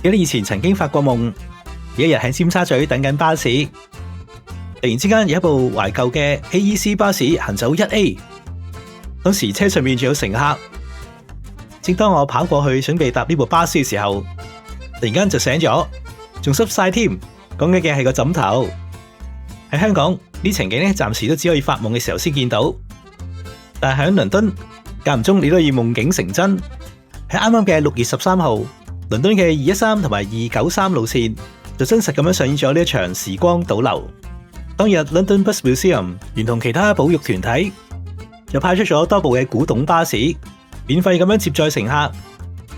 記得以前曾經發過夢，有一日喺尖沙咀等緊巴士，突然之間有一部懷舊嘅 AEC 巴士行走 1A， 當時車上面仲有乘客。正當我跑過去準備搭呢部巴士嘅時候，突然間就醒咗，仲濕晒添。講緊嘅係個枕頭。喺香港呢情景咧，暫時都只可以發夢嘅時候先見到，但係喺倫敦間唔中你都要夢境成真。喺啱啱嘅6月13號，倫敦嘅213同埋293路線就真實咁樣上演咗呢一場時光倒流。當日 London Bus Museum 連同其他保育團體又派出咗多部嘅古董巴士，免費咁樣接載乘客，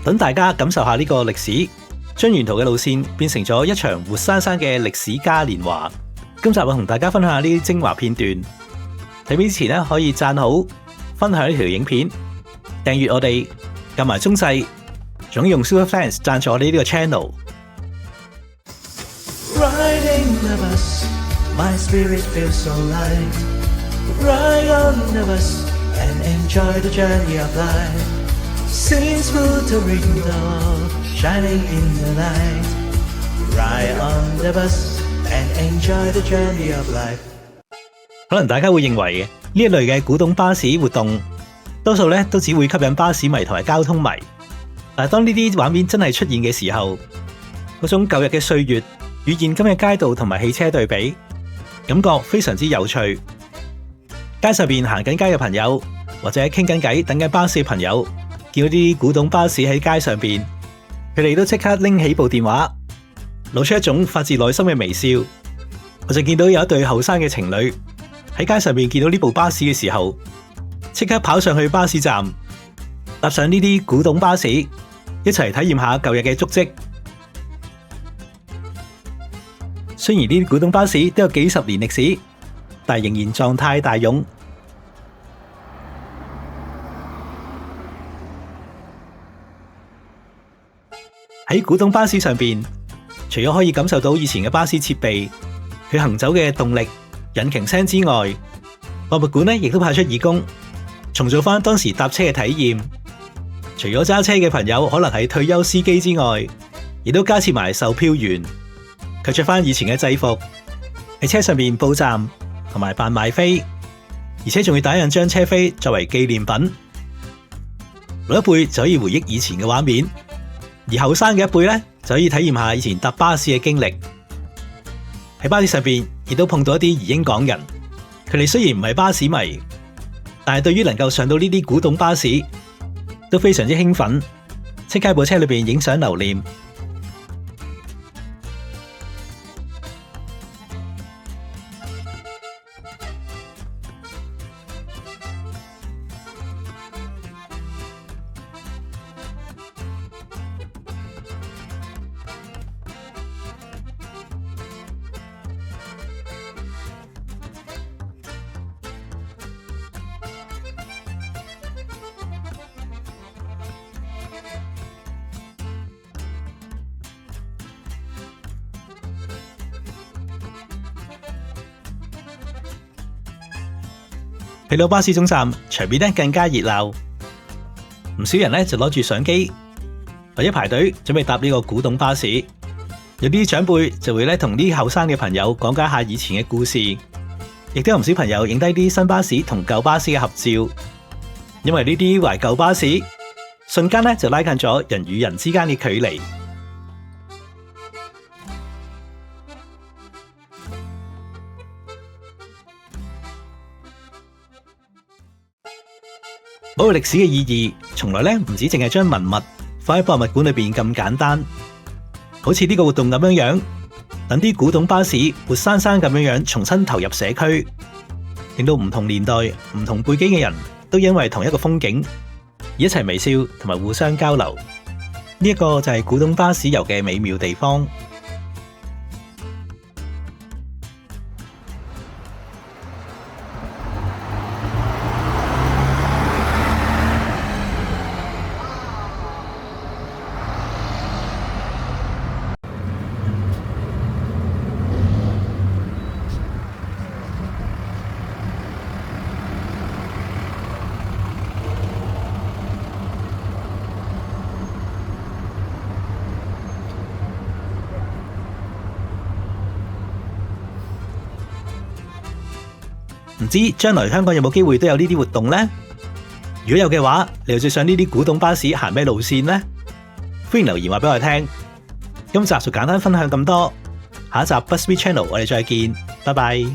等大家感受下呢個歷史，將沿途嘅路線變成咗一場活生生嘅歷史嘉年華。今集我同大家分享下呢啲精華片段。睇片之前咧，可以讚好、分享呢條影片、訂閱我哋、撳埋鐘掣，仲用 Super Fans 贊助我哋呢個 channel。Riding the bus, my spirit feels so light. Ride on the bus and enjoy the journey of life. See smootering dawn shining in the night. Ride on the bus and enjoy the journey of life. 可能大家會認為呢一類嘅古董巴士活動，多數咧都只會吸引巴士迷同埋交通迷。但係當呢啲畫面真係出現嘅時候，嗰種舊日嘅歲月與現今嘅街道同埋汽車對比，感覺非常之有趣。街上邊行緊街嘅朋友，或者傾緊偈等緊巴士嘅朋友，見到啲古董巴士喺街上邊，佢哋都即刻拎起部電話，露出一種發自內心嘅微笑。我就見到有一對後生嘅情侶喺街上面見到呢部巴士嘅時候，即刻跑上去巴士站，搭上呢啲古董巴士，一齊體驗下舊日嘅足跡。雖然呢啲古董巴士都有幾十年歷史，但仍然狀態大勇。喺古董巴士上邊，除咗可以感受到以前嘅巴士設備、佢行走嘅動力、引擎聲之外，博物館咧亦都派出義工，重做翻當時搭車嘅體驗。除咗揸車嘅朋友可能係退休司機之外，亦都加設埋售票員，佢着翻以前嘅制服喺車上面報站同埋扮賣飛，而且仲要打印張車飛作為紀念品。老一輩就可以回憶以前嘅畫面，而後生嘅一輩咧就可以體驗下以前搭巴士嘅經歷。喺巴士上邊亦都碰到一啲移英港人，佢哋雖然唔係巴士迷，但係對於能夠上到呢啲古董巴士都非常之興奮，即刻喺部車裏邊影相留念。去到巴士總站，場面咧更加熱鬧，唔少人咧就攞住相機或者排隊準備搭呢個古董巴士。有啲長輩就會咧同啲後生嘅朋友講解下以前嘅故事，亦都有唔少朋友影低啲新巴士同舊巴士嘅合照。因為呢啲懷舊巴士，瞬間咧就拉近咗人與人之間嘅距離。保育歷史嘅意義，從來咧唔止淨係將文物放喺博物館裏邊咁簡單。好似呢個活動咁樣，等啲古董巴士活生生咁樣重新投入社區，令到唔同年代、唔同背景嘅人都因為同一個風景而一齊微笑同埋互相交流。呢一個就係古董巴士遊嘅美妙地方。唔知將來香港有冇機會都有呢啲活動呢？如果有嘅話，你又最想呢啲古董巴士行咩路線呢？歡迎留言話俾我聽。今集就簡單分享咁多，下一集 Busby Channel 我哋再見，拜拜。